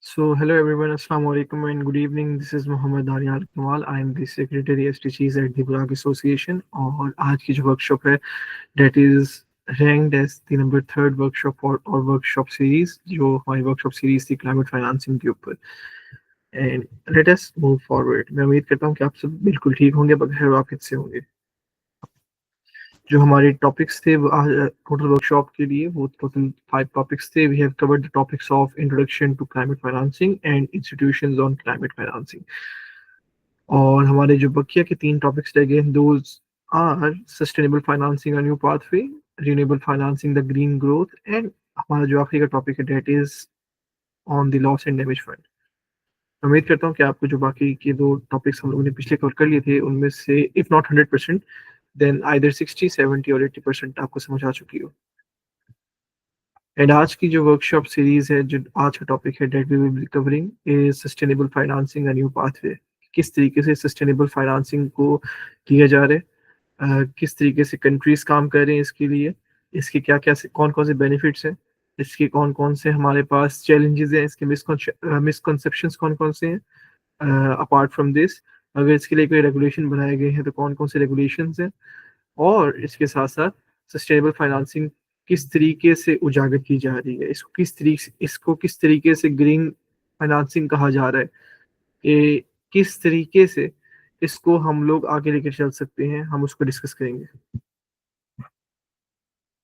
So, hello everyone, Assalamu alaikum and good evening. This is Mohammed Danial Kamal. I am the Secretary STCs at the Buraq Association. और आज की जो workshop है that is ranked as the number third workshop or workshop series जो हमारी workshop series थी climate financing के ऊपर. And let us move forward. मैं उम्मीद करता हूँ कि आप सब बिल्कुल ठीक होंगे बगैर वाकिफ से होंगे. जो हमारे टॉपिक्स थे वो टोटल वर्कशॉप के लिए वो टोटल 5 टॉपिक्स थे. We have covered the topics of introduction to climate financing and institutions on climate financing. और हमारे जो बकिया के 3 टॉपिक्स रह गए those are sustainable financing a new pathway, renewable financing the green growth and हमारा जो आखिरी का टॉपिक है that is on the loss and damage fund. उम्मीद करता हूँ कि आपको जो बाकी के 2 टॉपिक्स हम लोगों ने पिछले कवर कर लिए थे उनमें से इफ नॉट 100% देन आइदर 60, 70 और 80% आपको समझ आ चुकी हो. एंड आज की जो वर्कशॉप सीरीज है, जो आज का टॉपिक है that we will be covering is sustainable financing a new pathway. किस तरीके से सस्टेनेबल फाइनेंसिंग को किया जा रहा है, किस तरीके से कंट्रीज काम कर रहे हैं इसके लिए, इसके क्या क्या कौन कौन से बेनिफिट्स हैं, इसके कौन कौन से हमारे पास चैलेंजेस हैं, इसके मिसकंसेप्शंस कौन कौन से हैं. अपार्ट फ्रॉम दिस, अगर इसके लिए कोई रेगुलेशन बनाए गए हैं तो कौन कौन से रेगुलेशंस हैं, और इसके साथ साथ सस्टेनेबल फाइनेंसिंग किस तरीके से उजागर की जा रही है, इसको किस तरीके से ग्रीन फाइनेंसिंग कहा जा रहा है, कि किस तरीके से इसको हम लोग आगे लेकर चल सकते हैं, हम उसको डिस्कस करेंगे.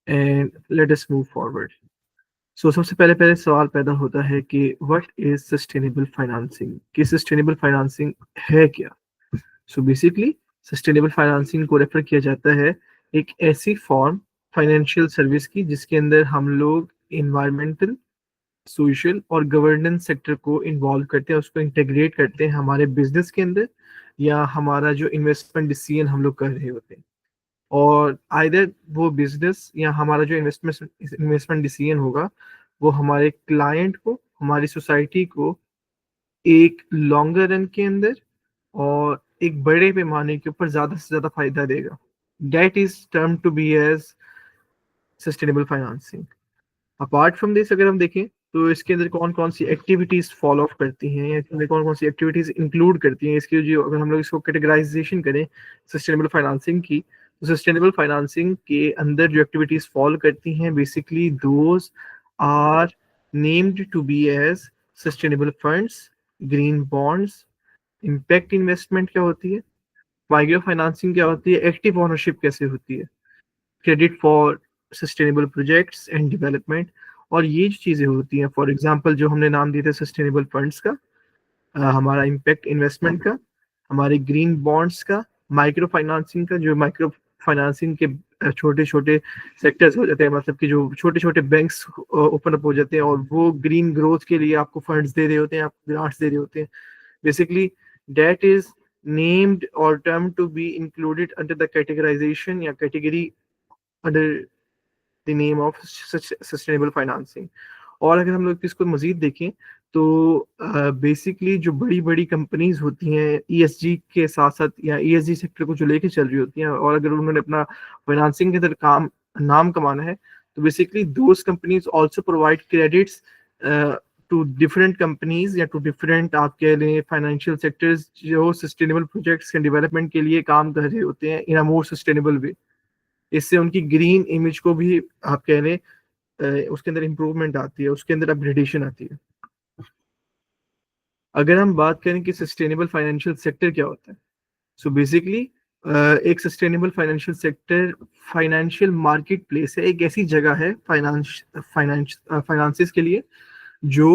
And let us move forward. So सबसे पहले पहले सवाल पैदा होता है कि व्हाट इज सस्टेनेबल फाइनेंसिंग, कि सस्टेनेबल फाइनेंसिंग है क्या. सो बेसिकली सस्टेनेबल फाइनेंसिंग को रेफर किया जाता है एक ऐसी फॉर्म फाइनेंशियल सर्विस की जिसके अंदर हम लोग इन्वायरमेंटल, सोशल और गवर्नेंस सेक्टर को इन्वॉल्व करते हैं, उसको इंटीग्रेट करते हैं हमारे बिजनेस के अंदर, या हमारा जो इन्वेस्टमेंट डिसीजन हम लोग कर रहे होते हैं. और आइदर वो बिजनेस या हमारा जो इन्वेस्टमेंट डिसीजन होगा वो हमारे क्लाइंट को, हमारी सोसाइटी को एक लॉन्गर रन के अंदर और एक बड़े पैमाने के ऊपर ज्यादा से ज्यादा फायदा देगा. That is term to be as sustainable financing. Apart from this अगर हम देखें तो इसके अंदर कौन कौन सी एक्टिविटीज फॉलो अप करती हैं, या इसके अंदर कौन कौन सी एक्टिविटीज इंक्लूड करती हैं, इसकी जो अगर हम लोग इसको कैटेगराइजेशन करें सस्टेनेबल फाइनेंसिंग की, तो सस्टेनेबल फाइनेंसिंग के अंदर जो एक्टिविटीज फॉलो करती हैं basically those are named to be as sustainable funds, green bonds, impact investment क्या होती है, माइक्रो फाइनेंसिंग क्या होती है, एक्टिव ओनरशिप कैसे होती है, credit for sustainable projects and development. और ये जो चीज़ें होती हैं, फॉर एग्जांपल जो हमने नाम दिए थे सस्टेनेबल फंड्स का, हमारा इम्पैक्ट इन्वेस्टमेंट का, हमारे ग्रीन बॉन्ड्स का, माइक्रो फाइनेंसिंग का, जो माइक्रो फाइनेंसिंग के छोटे छोटे सेक्टर्स हो जाते हैं, मतलब कि जो छोटे छोटे बैंक्स ओपन अप हो जाते हैं और वो ग्रीन ग्रोथ के लिए आपको फंड्स दे रहे होते हैं, आपको ग्रांट्स दे रहे होते हैं. Basically that is named or term to be included under the categorization या category under the name of sustainable financing. और अगर हम लोग इसको मजीद देखें तो बेसिकली जो बड़ी बड़ी कंपनीज होती हैं ईएसजी के साथ साथ या ईएसजी सेक्टर को जो लेके चल रही होती हैं, और अगर उन्होंने अपना फाइनेंसिंग के अंदर नाम कमाना है तो basically those companies also provide credits to different companies या टू डिफरेंट आप कह लें फाइनेंशियल सेक्टर्स जो सस्टेनेबल प्रोजेक्ट्स के डेवलपमेंट के लिए काम कर रहे होते हैं इन अ मोर सस्टेनेबल वे. इससे उनकी ग्रीन इमेज को भी आप कह लें उसके अंदर इम्प्रूवमेंट आती है, उसके अंदर अपग्रेडेशन आती है. अगर हम बात करें कि सस्टेनेबल फाइनेंशियल सेक्टर क्या होता है, सो बेसिकली एक sustainable financial sector financial market place है, एक ऐसी जगह है फाइनेंसेस के लिए जो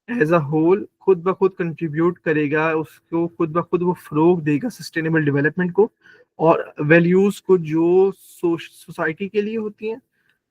एज अ होल खुद ब खुद कंट्रीब्यूट करेगा, उसको खुद ब खुद वो फरोग देगा सस्टेनेबल डेवलपमेंट को और वैल्यूज को जो सोसाइटी के लिए होती हैं,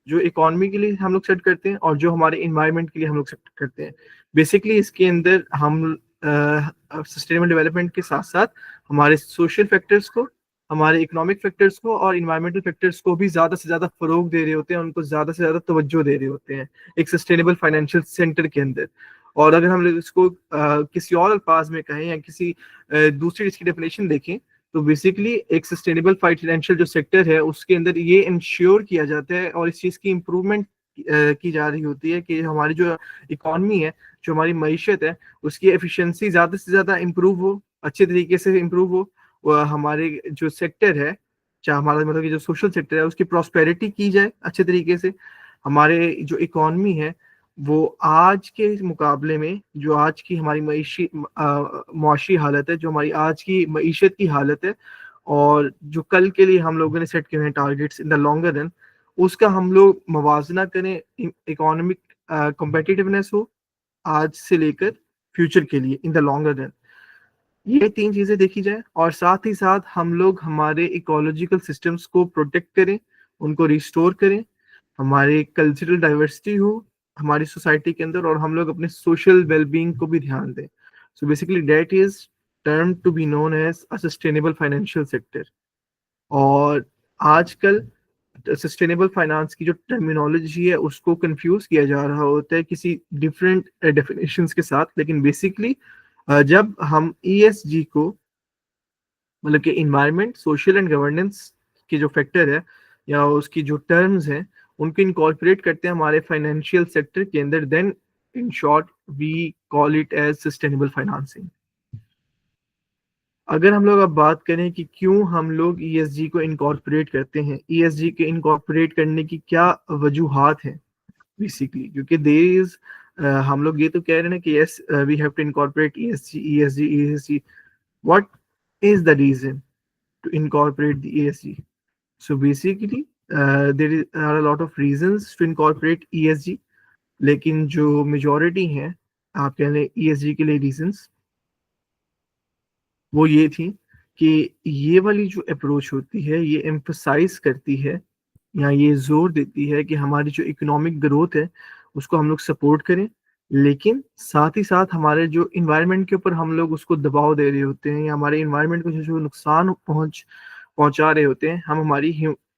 जो इकोनॉमी के लिए हम लोग सेट करते हैं और जो हमारे इन्वायरमेंट के लिए हम लोग सेट करते हैं. बेसिकली इसके अंदर हम सस्टेनेबल डेवलपमेंट के साथ साथ हमारे सोशल फैक्टर्स को, हमारे इकोनॉमिक फैक्टर्स को और इन्वायरमेंटल फैक्टर्स को भी ज्यादा से ज्यादा फरोग दे रहे होते हैं, उनको ज्यादा से ज्यादा तवज्जो दे रहे होते हैं एक सस्टेनेबल फाइनेंशियल सेंटर के अंदर. और अगर हम लोग इसको किसी और अल्फाज में कहें या किसी दूसरी इसकी डेफिनेशन देखें तो बेसिकली एक सस्टेनेबल फाइनेंशियल जो सेक्टर है उसके अंदर ये इंश्योर किया जाता है और इस चीज की इम्प्रूवमेंट की जा रही होती है कि हमारी जो इकॉनमी है, जो हमारी मईशत है, उसकी एफिशिएंसी ज़्यादा से ज़्यादा इम्प्रूव हो, अच्छे तरीके से इम्प्रूव हो। हमारे जो सेक्टर है, चाहे हमारा मतलब कि जो सोशल सेक्टर है, उसकी प्रॉस्पेरिटी की जाए अच्छे तरीके से। हमारे जो इकॉनमी है वो आज के मुकाबले में, जो आज की हमारी मुआशी हालत है, जो हमारी आज की मईशत की हालत है, और जो कल के लिए हम लोगों ने सेट किए हैं targets in the longer run, उसका हम लोग मवाजना करें। इकोनॉमिक कम्पिटिटिवनेस हो आज से लेकर फ्यूचर के लिए इन द लॉन्गर रन, ये तीन चीजें देखी जाए। और साथ ही साथ हम लोग हमारे इकोलॉजिकल सिस्टम्स को प्रोटेक्ट करें, उनको रिस्टोर करें, हमारे कल्चरल डाइवर्सिटी हो हमारी सोसाइटी के अंदर, और हम लोग अपने सोशल वेलबींग को भी ध्यान दें। So basically that is term to be known as a sustainable financial sector. और आजकल सस्टेनेबल फाइनेंस की जो टर्मिनोलॉजी है उसको कंफ्यूज किया जा रहा होता है किसी डिफरेंट डेफिनेशंस के साथ, लेकिन बेसिकली जब हम ईएसजी को, मतलब कि इन्वायरमेंट, सोशल एंड गवर्नेंस के जो फैक्टर है या उसकी जो टर्म्स हैं, उनको इनकॉर्पोरेट करते हैं हमारे फाइनेंशियल सेक्टर के अंदर, then in short we call it as sustainable financing. अगर हम लोग अब बात करें कि क्यों हम लोग ईएसजी को इनकॉर्पोरेट करते हैं, ईएसजी के इनकॉर्पोरेट करने की क्या वजूहात हैं बेसिकली, क्योंकि देयर इज हम लोग ये तो कह रहे हैं कि yes we have to incorporate ESG ESG ESG, what is the reason to incorporate the ESG? So basically, are a lot of reasons to incorporate ESG, लेकिन जो मेजोरिटी है आप कह लें ESG के लिए रीजंस, वो ये थी कि ये वाली जो अप्रोच होती है ये एम्फसाइज करती है या ये जोर देती है कि हमारी जो इकोनॉमिक ग्रोथ है उसको हम लोग सपोर्ट करें, लेकिन साथ ही साथ हमारे जो इन्वायरमेंट के ऊपर हम लोग उसको दबाव दे रहे होते हैं, या हमारे इन्वायरमेंट को जो जो नुकसान पहुंचा रहे होते हैं, हम हमारी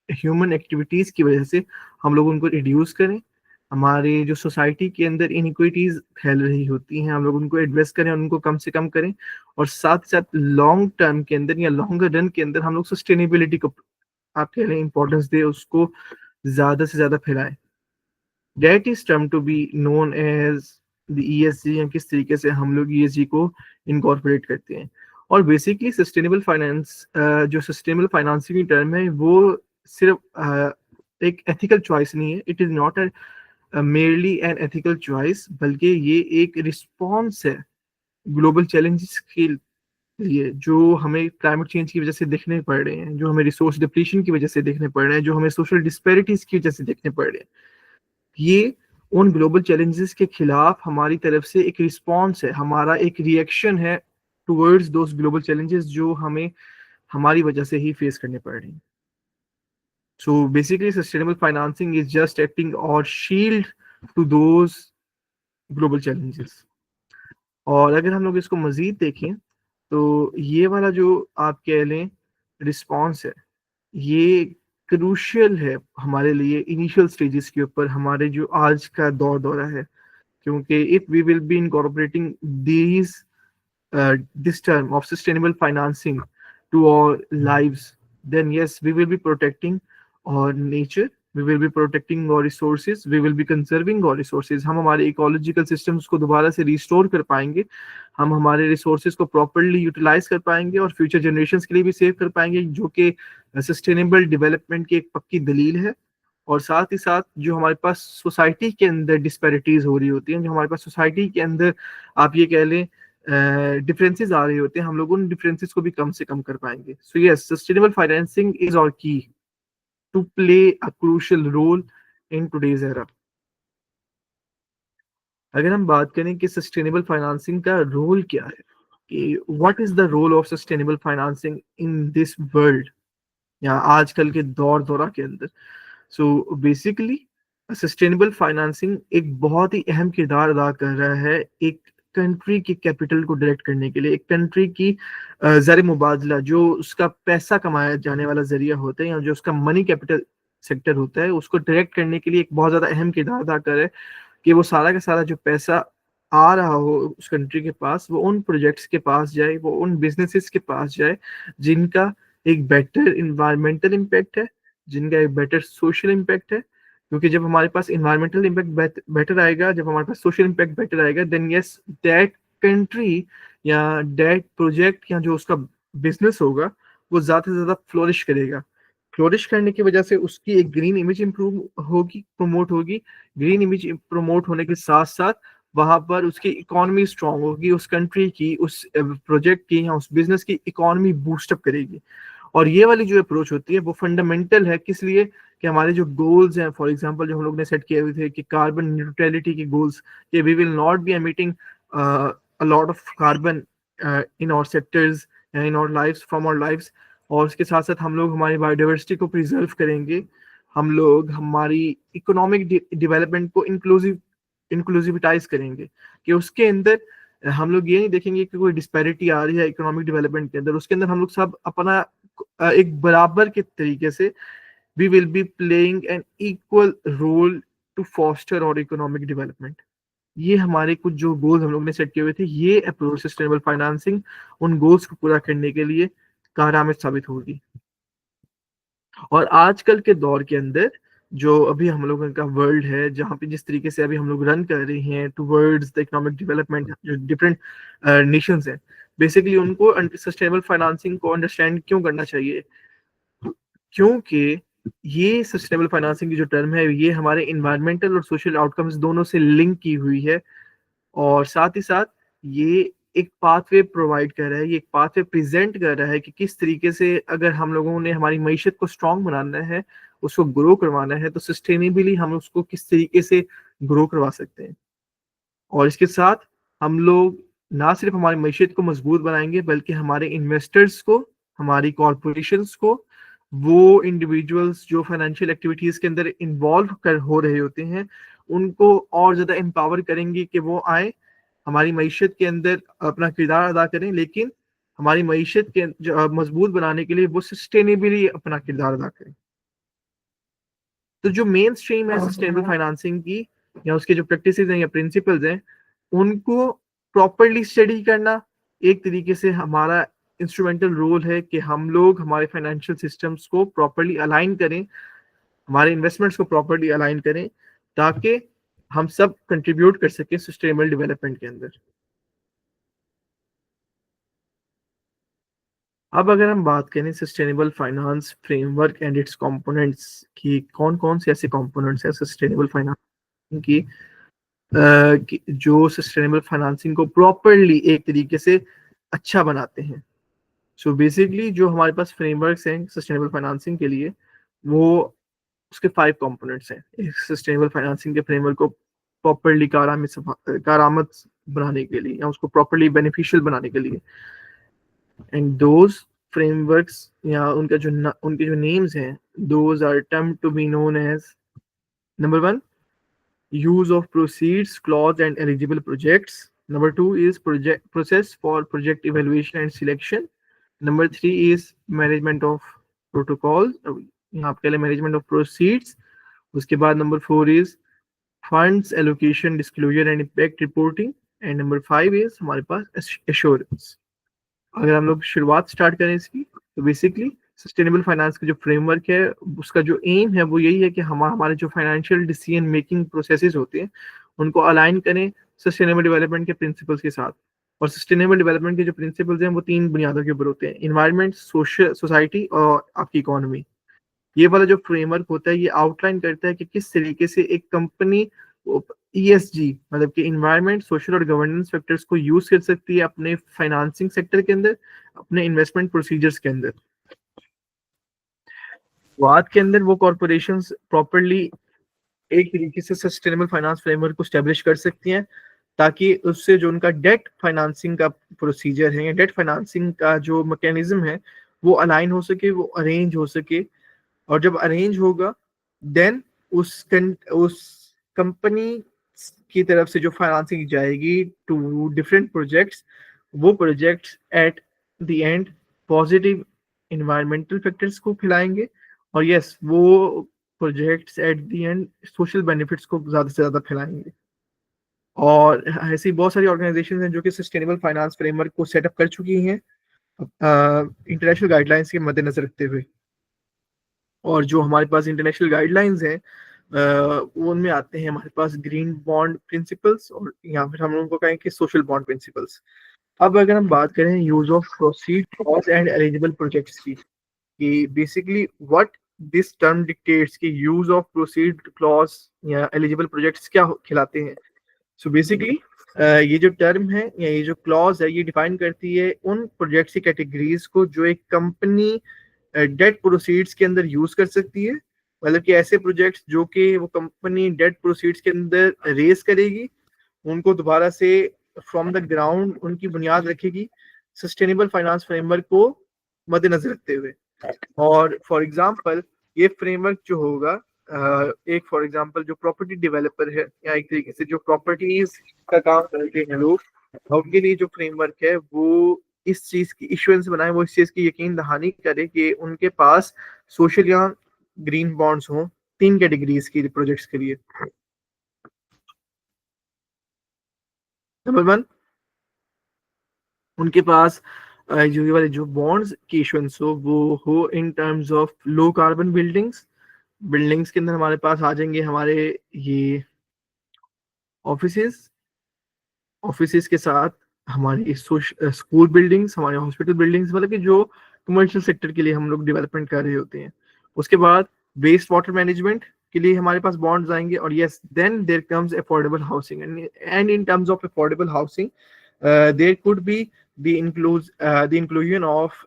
ह्यूमन एक्टिविटीज की वजह से हम लोग उनको रिड्यूस करें। हमारे जो सोसाइटी के अंदर इनइक्विटीज फैल रही होती हैं, हम लोग उनको एड्रेस करें, उनको कम से कम करें, और साथ साथ लॉन्ग टर्म के अंदर या लॉन्गर रन के अंदर हम लोग सस्टेनेबिलिटी को, आप कह रहे हैं, इंपॉर्टेंस दे, उसको ज्यादा से ज्यादा फैलाएं। That is term to be known as the ESG, या किस तरीके से हम लोग ईएसजी को इनकॉर्पोरेट करते हैं। और बेसिकली सस्टेनेबल फाइनेंस, जो सस्टेनेबल फाइनेंसिंग की टर्म है, वो सिर्फ एक एथिकल चॉइस नहीं है, it is not a merely an ethical choice, बल्कि ये एक रिस्पॉन्स है ग्लोबल चैलेंजेस के लिए, जो हमें क्लाइमेट चेंज की वजह से देखने पड़ रहे हैं, जो हमें रिसोर्स डिप्लीशन की वजह से देखने पड़ रहे हैं, जो हमें सोशल डिस्पैरिटीज की वजह से देखने पड़ रहे हैं। ये उन ग्लोबल चैलेंजेस के खिलाफ हमारी तरफ से एक रिस्पॉन्स है, हमारा एक रिएक्शन है टुवर्ड्स दोज ग्लोबल चैलेंजेस जो हमें हमारी वजह से ही फेस करने पड़ रही हैं। So basically sustainable financing is just acting और shield to those global challenges. और अगर हम लोग इसको मजीद देखें तो ये वाला जो आप कह लें रिस्पॉन्स है, ये क्रूशियल है हमारे लिए इनिशियल स्टेजेस के ऊपर, हमारे जो आज का दौरा है, क्योंकि if we will be incorporating these this term of sustainable financing to our lives, then yes, we will be protecting our nature, we will be protecting our resources, we will be conserving our resources। हम हमारे ecological systems को दोबारा से restore कर पाएंगे, हम हमारे resources को प्रॉपरली यूटिलाइज कर पाएंगे, और फ्यूचर जनरेशंस के लिए भी सेव कर पाएंगे, जो कि सस्टेनेबल डेवलपमेंट की एक पक्की दलील है। और साथ ही साथ जो हमारे पास सोसाइटी के अंदर डिस्पैरिटीज हो रही होती हैं, जो हमारे पास सोसाइटी के अंदर आप ये कह लें डिफरेंसेस आ रहे होते हैं, हम लोग उन डिफरेंसेस को भी कम से कम कर पाएंगे। So yes, sustainable financing is our key to play a crucial role in today's era. अगर हम बात करें कि सस्टेनेबल फाइनेंसिंग का रोल क्या है, कि what is the role of sustainable financing in this world, या आजकल के दौरा के अंदर। सो बेसिकली सस्टेनेबल फाइनेंसिंग एक बहुत ही अहम किरदार अदा कर रहा है एक कंट्री की कैपिटल को डायरेक्ट करने के लिए, एक कंट्री की ज़र मुबादला, जो उसका पैसा कमाया जाने वाला जरिया होता है, या जो उसका मनी कैपिटल सेक्टर होता है, उसको डायरेक्ट करने के लिए एक बहुत ज़्यादा अहम किरदार अदा कर रहा है, कि वो सारा का सारा जो पैसा आ रहा हो उस कंट्री के पास, वो उन प्रोजेक्ट्स के पास जाए, वो उन बिजनेसेस के पास जाए जिनका एक बेटर इन्वायरमेंटल इम्पैक्ट है, जिनका एक बेटर सोशल इम्पैक्ट है, क्योंकि जब हमारे पास इन्वायरमेंटल इम्पैक्ट बेटर आएगा, जब हमारे पास सोशल इम्पैक्ट बेटर आएगा, देन यस दैट कंट्री या दैट प्रोजेक्ट या जो उसका बिजनेस होगा वो ज्यादा से ज्यादा फ्लोरिश करेगा। फ्लोरिश करने की वजह से उसकी एक ग्रीन इमेज इंप्रूव होगी, प्रमोट होगी। ग्रीन इमेज प्रमोट होने के साथ साथ वहां पर उसकी इकोनॉमी स्ट्रांग होगी, उस कंट्री की, उस प्रोजेक्ट की या उस बिजनेस की इकोनॉमी बूस्टअप करेगी। और ये वाली जो अप्रोच होती है वो फंडामेंटल है, किस लिए? कि हमारे जो गोल्स हैं, फॉर एग्जांपल जो हम लोग ने सेट किए हुए थे कि कार्बन न्यूट्रलिटी के गोल्स, कि we will not be emitting a lot of carbon in our sectors, in our lives, from our lives. और उसके साथ साथ हम लोग हमारी बायोडाइवर्सिटी को प्रिजर्व करेंगे। हम लोग हमारी इकोनॉमिक डेवलपमेंट को इंक्लूसिविटाइज करेंगे, कि उसके अंदर हम लोग ये नहीं देखेंगे कि कोई डिस्पैरिटी आ रही है इकोनॉमिक डेवलपमेंट के अंदर, उसके अंदर हम लोग सब अपना एक बराबर के तरीके से we will be playing an equal role to foster और इकोनॉमिक डेवलपमेंट। ये हमारे कुछ जो गोल्स हम लोग ने सेट किए हुए थे, ये अप्रोच सस्टेनेबल फाइनेंसिंग उन गोल्स को पूरा करने के लिए कारगर साबित होगी। और आजकल के दौर के अंदर जो अभी हम लोगों का वर्ल्ड है, जहाँ पे जिस तरीके से अभी हम लोग रन कर रहे हैं टुवर्ड्स द इकोनॉमिक डेवलपमेंट, जो डिफरेंट नेशंस हैं, बेसिकली उनको सस्टेनेबल फाइनेंसिंग को अंडरस्टैंड क्यों करना चाहिए? क्योंकि ये सस्टेनेबल फाइनेंसिंग की जो टर्म है, ये हमारे इन्वायरमेंटल और सोशल आउटकम्स दोनों से लिंक की हुई है। और साथ ही साथ ये एक पाथवे प्रोवाइड कर रहा है, ये एक पाथवे प्रेजेंट कर रहा है कि किस तरीके से अगर हम लोगों ने हमारी मईशत को स्ट्रांग बनाना है, उसको ग्रो करवाना है, तो सस्टेनेबली हम उसको किस तरीके से ग्रो करवा सकते हैं। और इसके साथ हम लोग ना सिर्फ हमारी मईशत को मजबूत बनाएंगे, बल्कि हमारे इन्वेस्टर्स को, हमारी कॉरपोरेशंस को, वो इंडिविजुअल्स जो फाइनेंशियल एक्टिविटीज के अंदर इन्वॉल्व कर हो रहे होते हैं, उनको और ज्यादा एम्पावर करेंगे कि वो आए, हमारी मईशत के अंदर अपना किरदार अदा करें, लेकिन हमारी मईशत के मजबूत बनाने के लिए वो सस्टेनेबली अपना किरदार अदा करें। तो जो मेन स्ट्रीम है सस्टेनेबल फाइनेंसिंग की, या उसके जो प्रैक्टिसेस हैं या प्रिंसिपल्स हैं, उनको प्रॉपरली स्टडी करना एक तरीके से हमारा इंस्ट्रूमेंटल रोल है, कि हम लोग हमारे फाइनेंशियल सिस्टम्स को प्रॉपरली अलाइन करें, हमारे इन्वेस्टमेंट्स को प्रॉपरली अलाइन करें, ताकि हम सब कंट्रीब्यूट कर सकें सस्टेनेबल डेवलपमेंट के अंदर। अब अगर हम बात करें sustainable finance framework and it's components की, कौन कौन से ऐसे कंपोनेंट्स हैं सस्टेनेबल फाइनेंस की, जो सस्टेनेबल फाइनेंसिंग को प्रॉपरली एक तरीके से अच्छा बनाते हैं। सो बेसिकली जो हमारे पास फ्रेमवर्क्स हैं सस्टेनेबल फाइनेंसिंग के लिए, वो उसके 5 कंपोनेंट्स हैं एक सस्टेनेबल फाइनेंसिंग के फ्रेमवर्क को प्रॉपरली कारामद बनाने के लिए, या उसको प्रॉपरली बेनिफिशियल बनाने के लिए। एंड दोज फ्रेमवर्क्स या उनके जो नेम्स हैं, those are term to be known as: number 1, use of proceeds clause and eligible projects. Number 2 is project process for project evaluation and selection. Number 3 is management of protocols, यहाँ पे management of proceeds. उसके बाद number 4 is funds allocation disclosure and impact reporting. And number 5 is हमारे पास assurance. अगर हम लोग शुरुआत start करें इसकी, तो बेसिकली सस्टेनेबल फाइनेंस का जो फ्रेमवर्क है, उसका जो एम है वो यही है कि हम हमारे जो फाइनेंशियल डिसीजन मेकिंग प्रोसेसेस होते हैं, उनको अलाइन करें सस्टेनेबल डेवलपमेंट के प्रिंसिपल्स के साथ। और सस्टेनेबल डेवलपमेंट के जो प्रिंसिपल्स हैं वो 3 बुनियादों के ऊपर होते हैं: इन्वायरमेंट, सोशल सोसाइटी और आपकी इकोनॉमी। ये वाला जो फ्रेमवर्क होता है, ये आउटलाइन करता है कि किस तरीके से एक कंपनी ईएसजी मतलब कि इन्वायरमेंट, सोशल और गवर्नेंस फैक्टर्स को यूज कर सकती है अपने फाइनेंसिंग सेक्टर के अंदर, अपने इन्वेस्टमेंट प्रोसीजर्स के अंदर। बाद के अंदर वो कॉरपोरेशंस प्रॉपरली एक तरीके से सस्टेनेबल फाइनेंस फ्रेमवर्क को स्टैब्लिश कर सकती हैं, ताकि उससे जो उनका डेट फाइनेंसिंग का प्रोसीजर है या डेट फाइनेंसिंग का जो मैकेनिज्म है, वो अलाइन हो सके, वो अरेंज हो सके। और जब अरेंज होगा, देन उस कंपनी की तरफ से जो फाइनेंसिंग जाएगी टू डिफरेंट प्रोजेक्ट्स, वो projects at the end positive environmental factors को खिलाएंगे, और यस वो projects at the end social benefits को ज्यादा से ज्यादा फैलाएंगे। और ऐसी बहुत सारी ऑर्गेनाइजेशन हैं जो कि सस्टेनेबल फाइनेंस फ्रेमवर्क को सेटअप कर चुकी हैं इंटरनेशनल गाइडलाइंस के मद्देनजर रखते हुए। और जो हमारे पास इंटरनेशनल गाइडलाइंस हैं, वो उनमें आते हैं हमारे पास ग्रीन बॉन्ड प्रिंसिपल्स, और या फिर हम उनको कहें कि सोशल बॉन्ड प्रिंसिपल्स। अब अगर हम बात करें use of proceed clause and eligible projects की, कि basically what this term dictates कि यूज ऑफ प्रोसीड क्लॉज या एलिजिबल प्रोजेक्ट्स क्या खिलाते हैं। सो बेसिकली ये जो टर्म है या ये जो क्लॉज है, ये डिफाइन करती है उन प्रोजेक्ट्स की कैटेगरीज को जो एक कंपनी डेट प्रोसीड्स के अंदर यूज कर सकती है। मतलब कि ऐसे प्रोजेक्ट्स जो कि वो कंपनी डेट प्रोसीड्स के अंदर रेस करेगी, उनको दोबारा से फ्रॉम द ग्राउंड उनकी बुनियाद रखेगी सस्टेनेबल फाइनेंस फ्रेमवर्क को मद्देनजर रखते हुए। और फॉर एग्जांपल ये फ्रेमवर्क जो होगा, एक फॉर एग्जांपल जो प्रॉपर्टी डेवलपर है या एक तरीके से जो प्रॉपर्टीज का काम करते हैं लोग, उनके लिए जो फ्रेमवर्क है वो इस चीज की इश्योरेंस बनाए, वो इस चीज की यकीन दहानी करे कि उनके पास सोशल या ग्रीन बॉन्ड्स हों, तीन कैटेगरीज की प्रोजेक्ट्स के लिए। नंबर वन, उनके पास जो ये वाले जो बॉन्ड्स की इशुएंस हो वो हो इन terms of low carbon buildings. Buildings के अंदर हमारे पास आ जाएंगे हमारे ये ऑफिसेस, ऑफिसेस के साथ हमारी स्कूल बिल्डिंग्स, हमारे हॉस्पिटल बिल्डिंग्स, मतलब कि जो कमर्शियल सेक्टर के लिए हम लोग डेवलपमेंट कर रहे होते हैं। उसके बाद वेस्ट वाटर मैनेजमेंट के लिए हमारे पास बॉन्ड्स आएंगे। और yes, then there comes affordable housing, and in terms of affordable housing there could be the inclusion of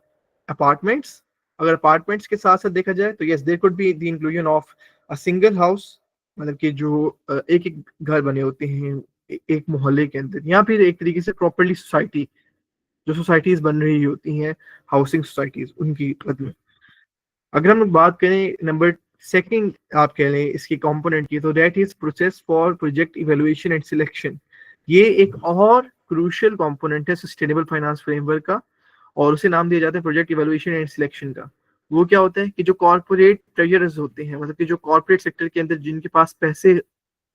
apartments. अगर अपार्टमेंट्स के साथ साथ देखा जाए तो yes, there could be the inclusion of a single house, मतलब कि जो एक एक घर बने होते हैं एक मोहल्ले के अंदर, या फिर एक तरीके से प्रॉपर्ली सोसाइटी, जो सोसाइटीज बन रही होती हैं हाउसिंग सोसाइटीज, उनकी मतलब। अगर हम लोग बात करें नंबर सेकंड आप कह लें इसकी कंपोनेंट की, तो that is process for project evaluation and selection. ये एक और क्रूशियल कंपोनेंट है सस्टेनेबल फाइनेंस फ्रेमवर्क का, और उसे नाम दिया जाता है प्रोजेक्ट इवेलुएशन एंड सिलेक्शन का। वो क्या होता है कि जो कॉर्पोरेट ट्रेजरर्स होते हैं, मतलब कि जो कॉर्पोरेट सेक्टर के अंदर जिनके पास पैसे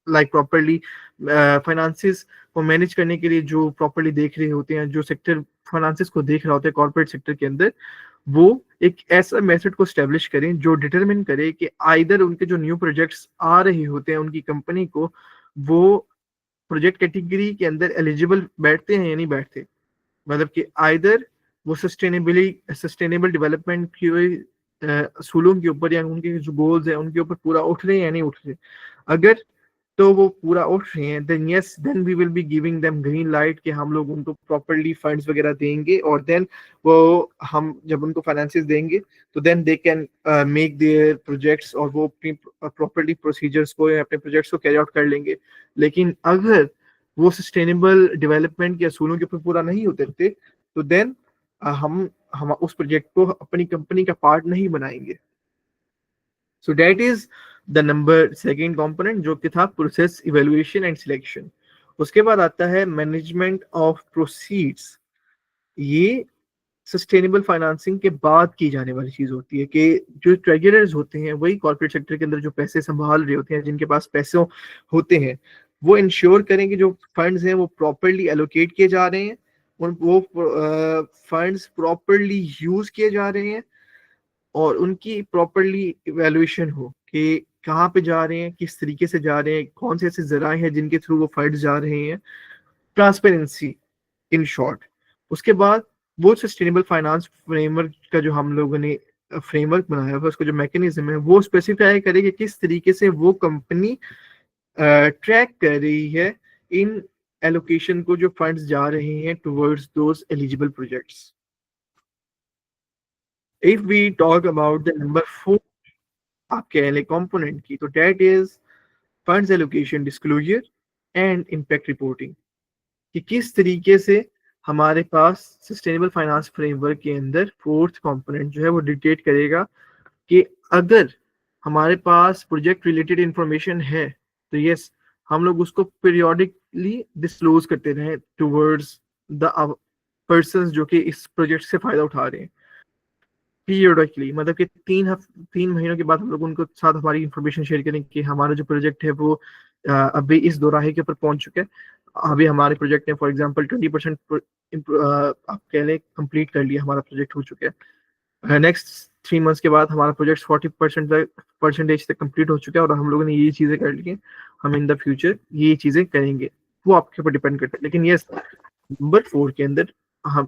लाइक प्रॉपरली फाइनेंसिस को मैनेज करने के लिए जो प्रॉपरली देख रहे होते हैं, जो सेक्टर फाइनेंसिस को देख रहा होता है कॉर्पोरेट सेक्टर के अंदर, वो एक ऐसा मेथड को स्टेब्लिश करें जो डिटरमिन करे कि आइदर उनके जो न्यू प्रोजेक्ट्स आ रहे होते हैं उनकी कंपनी को, वो प्रोजेक्ट कैटेगरी के अंदर एलिजिबल बैठते हैं या नहीं बैठते। मतलब कि आइदर वो सस्टेनेबल डेवलपमेंट की असूलों के ऊपर या उनके जो गोल्स हैं उनके ऊपर पूरा उठ रहे हैं या नहीं उठ रहे। अगर तो वो पूरा उठ रहे हैं, then yes, then we will be giving them green light कि हम लोग उनको प्रॉपरली फंड्स वगैरह देंगे, और देन वो हम जब उनको फाइनेंसिस देंगे तो then they can make their projects, और वो अपनी प्रॉपरली प्रोसीजर्स को या अपने प्रोजेक्ट्स को कैरी आउट कर लेंगे। लेकिन अगर वो सस्टेनेबल डेवलपमेंट के असूलों के ऊपर पूरा नहीं उतरते तो देन हम उस प्रोजेक्ट को अपनी कंपनी का पार्ट नहीं बनाएंगे। So that is the number second component जो कि था प्रोसेस इवेलुएशन एंड सिलेक्शन। उसके बाद आता है मैनेजमेंट ऑफ प्रोसीड्स। ये सस्टेनेबल फाइनेंसिंग के बाद की जाने वाली चीज होती है कि जो ट्रेजरर्स होते हैं वही कॉर्पोरेट सेक्टर के अंदर जो पैसे संभाल रहे होते हैं, जिनके पास पैसे होते हैं, वो इंश्योर करें कि जो फंड्स हैं वो प्रॉपरली एलोकेट किए जा रहे हैं, उन वो फंड्स प्रॉपरली यूज किए जा रहे हैं, और उनकी प्रॉपरली इवेल्युएशन हो कि कहाँ पे जा रहे हैं, किस तरीके से जा रहे हैं, कौन से ऐसे जराए हैं जिनके थ्रू वो फंड्स जा रहे हैं। Transparency in short. उसके बाद वो सस्टेनेबल फाइनेंस फ्रेमवर्क का जो हम लोगों ने फ्रेमवर्क बनाया हुआ, उसका जो मैकेनिज्म है वो स्पेसिफाई करे कि किस तरीके से वो कंपनी ट्रैक कर रही है इन एलोकेशन को, जो फंड्स जा रहे हैं towards those eligible projects. If we talk about the number 4 आप कह लें कंपोनेंट की, तो that is funds allocation disclosure and impact reporting. कि किस तरीके से हमारे पास सस्टेनेबल फाइनेंस फ्रेमवर्क के अंदर फोर्थ कंपोनेंट जो है वो डिक्टेट करेगा कि अगर हमारे पास प्रोजेक्ट रिलेटेड इंफॉर्मेशन है तो यस, हम लोग उसको पीरियोडिकली डिस्क्लोज करते रहे टुवर्ड्स द पर्सन जो कि इस प्रोजेक्ट से फायदा उठा रहे हैं। पीरियोडिकली मतलब कि 3 महीनों के बाद हम लोग उनको साथ हमारी इंफॉर्मेशन शेयर करें कि हमारा जो प्रोजेक्ट है वो अभी इस दोराहे के ऊपर पहुंच चुका है। अभी हमारे प्रोजेक्ट ने फॉर एग्जांपल 20% आप कह लें कंप्लीट कर लिया, हमारा प्रोजेक्ट हो चुका है। नेक्स्ट 3 मंथ्स के बाद हमारा प्रोजेक्ट 40% तक कंप्लीट हो चुका है और हम लोगों ने ये चीज़ें कर ली हैं, हम इन द फ्यूचर ये चीज़ें करेंगे, वो आपके ऊपर डिपेंड करता है। लेकिन यस, नंबर 4 के अंदर हम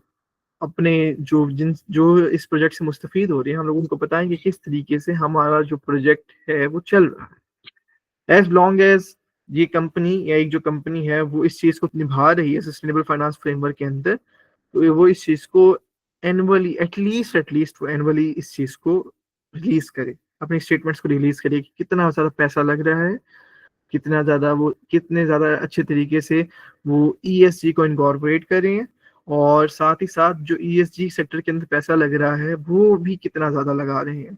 अपने जो इस प्रोजेक्ट से मुस्तफीद हो रहे हैं, हम लोग उनको बताएंगे किस तरीके से हमारा जो प्रोजेक्ट है वो चल रहा है। एज लॉन्ग एज ये कंपनी या एक जो कंपनी है वो इस चीज़ को निभा रही है सस्टेनेबल फाइनेंस फ्रेमवर्क के अंदर, तो वो इस चीज़ को एनुअली एटलीस्ट वो एनुअली इस चीज़ को रिलीज करे, अपनी स्टेटमेंट्स को रिलीज करे कि कितना ज़्यादा पैसा लग रहा है, कितने ज़्यादा अच्छे तरीके से वो ईएसजी को इनकॉर्पोरेट करें, और साथ ही साथ जो ईएसजी सेक्टर के अंदर पैसा लग रहा है वो भी कितना ज़्यादा लगा रहे हैं।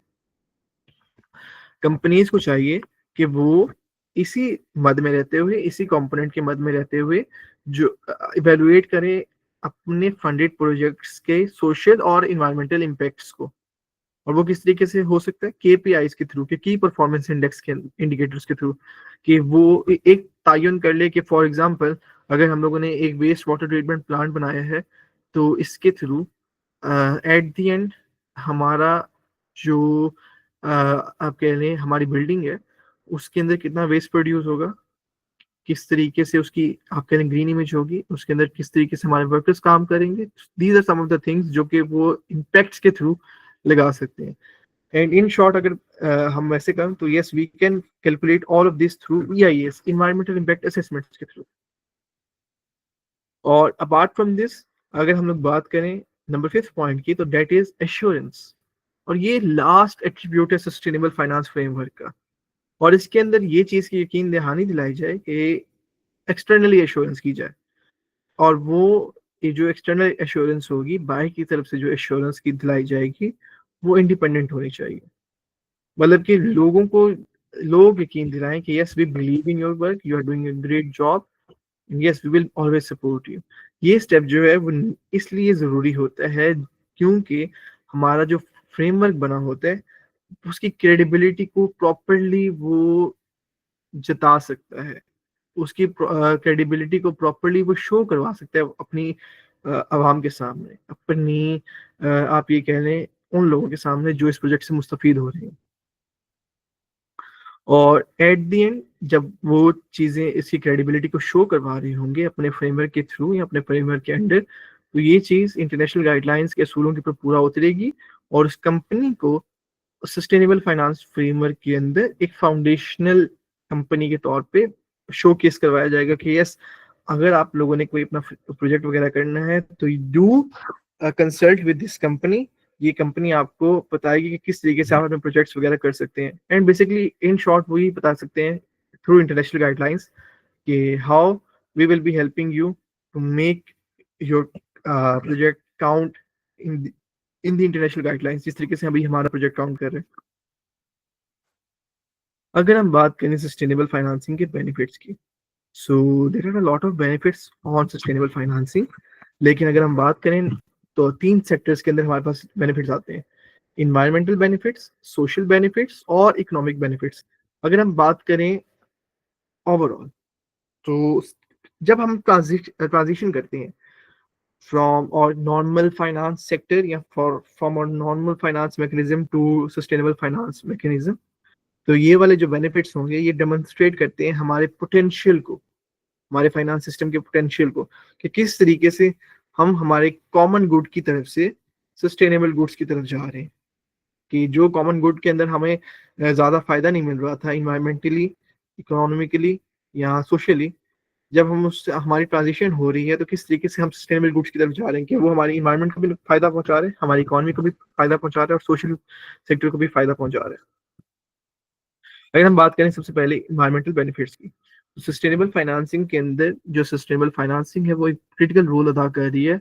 कंपनीज को चाहिए कि वो इसी मद में रहते हुए, इसी कंपोनेंट के मद में रहते हुए जो इवेलुएट करें अपने फंडेड प्रोजेक्ट्स के सोशल और इन्वायरमेंटल इम्पैक्ट्स को। और वो किस तरीके से हो सकता है? केपीआईज के थ्रू, के की परफॉर्मेंस इंडेक्स के इंडिकेटर्स के थ्रू, कि वो एक तयन कर ले कि फॉर एग्जांपल अगर हम लोगों ने एक वेस्ट वाटर ट्रीटमेंट प्लांट बनाया है, तो इसके थ्रू एट द एंड हमारा जो आप कह लें हमारी बिल्डिंग है उसके अंदर कितना वेस्ट प्रोड्यूस होगा, किस तरीके से उसकी आप कह लें ग्रीन इमेज होगी, उसके अंदर किस तरीके से हमारे वर्कर्स काम करेंगे। These are some of the things जो कि वो इम्पैक्ट्स के थ्रू लगा सकते हैं। एंड इन शॉर्ट अगर हम वैसे करें तो yes we can calculate all of this through EIS, environmental impact assessments के थ्रू। और अपार्ट फ्रॉम दिस अगर हम लोग बात करें नंबर 5th पॉइंट की, तो दैट इज एश्योरेंस। और ये लास्ट एट्रीब्यूट है सस्टेनेबल फाइनेंस फ्रेमवर्क का, और इसके अंदर ये चीज़ की यकीन दहानी दिलाई जाए कि एक्सटर्नली एश्योरेंस की जाए, और वो ये जो एक्सटर्नल एश्योरेंस होगी बाय की तरफ से जो एश्योरेंस की दिलाई जाएगी वो इंडिपेंडेंट होनी चाहिए। मतलब कि लोग यकीन दिलाएं कि yes we believe in your work, you are doing a great job, yes we will always support you. ये स्टेप जो है वो इसलिए ज़रूरी होता है क्योंकि हमारा जो फ्रेमवर्क बना होता है उसकी क्रेडिबिलिटी को प्रॉपरली वो जता सकता है, उसकी क्रेडिबिलिटी को प्रॉपरली वो शो करवा सकता है अपनी आवाम के सामने, अपनी आप ये कह लें उन लोगों के सामने जो इस प्रोजेक्ट से मुस्तफीद हो रहे हैं। और एट द एंड जब वो चीज़ें इसकी क्रेडिबिलिटी को शो करवा रही होंगे अपने फ्रेमवर्क के थ्रू या अपने फ्रेमवर्क के अंडर, तो ये चीज़ इंटरनेशनल गाइडलाइंस के असूलों के ऊपर पूरा उतरेगी और उस कंपनी को सस्टेनेबल फाइनेंस फ्रेमवर्क के अंदर एक फाउंडेशनल कंपनी के तौर पे शोकेस करवाया जाएगा कि यस अगर आप लोगों ने कोई अपना प्रोजेक्ट वगैरह करना है तो do consult with this company. ये कंपनी आपको बताएगी कि किस तरीके से आप अपने प्रोजेक्ट्स वगैरह कर सकते हैं। एंड बेसिकली इन शॉर्ट वही बता सकते हैं थ्रू इंटरनेशनल गाइडलाइंस कि how we will be helping you to make your project count in the international guidelines, जिस तरीके से अभी हमारा प्रोजेक्ट काउंट कर रहे हैं। अगर हम बात करें सस्टेनेबल फाइनेंसिंग के बेनिफिट्स की, so there are a lot of benefits on sustainable financing, लेकिन अगर हम बात करें तो 3 सेक्टर्स के अंदर हमारे पास बेनिफिट्स आते हैं: इन्वायरमेंटल बेनिफिट्स, सोशल बेनिफिट्स और इकोनॉमिक बेनिफिट्स। अगर हम बात करें ओवरऑल, तो जब हम ट्रांजिशन करते हैं from our normal finance sector या from our normal finance mechanism to sustainable finance mechanism, तो ये वाले जो बेनिफिट्स होंगे ये डेमोन्स्ट्रेट करते हैं हमारे पोटेंशियल को, हमारे फाइनेंस सिस्टम के पोटेंशियल को, कि किस तरीके से हम हमारे कॉमन गुड की तरफ से सस्टेनेबल गुड्स की तरफ जा रहे हैं। कि जो कॉमन गुड के अंदर हमें ज़्यादा फायदा नहीं मिल रहा था इन्वायरमेंटली, इकोनॉमिकली या सोशली, जब हम उस हमारी ट्रांजिशन हो रही है तो किस तरीके से हम सस्टेनेबल गुड्स की तरफ जा रहे हैं कि वो हमारी इन्वायरमेंट को भी फायदा पहुंचा रहे हैं, हमारी इकोनॉमी को भी फायदा पहुंचा रहे हैं और सोशल सेक्टर को भी फायदा पहुंचा रहे हैं। अगर हम बात करें सबसे पहले इन्वायरमेंटल बेनिफिट्स की, तो सस्टेनेबल फाइनेंसिंग के अंदर जो सस्टेनेबल फाइनेंसिंग है वो एक क्रिटिकल रोल अदा कर रही है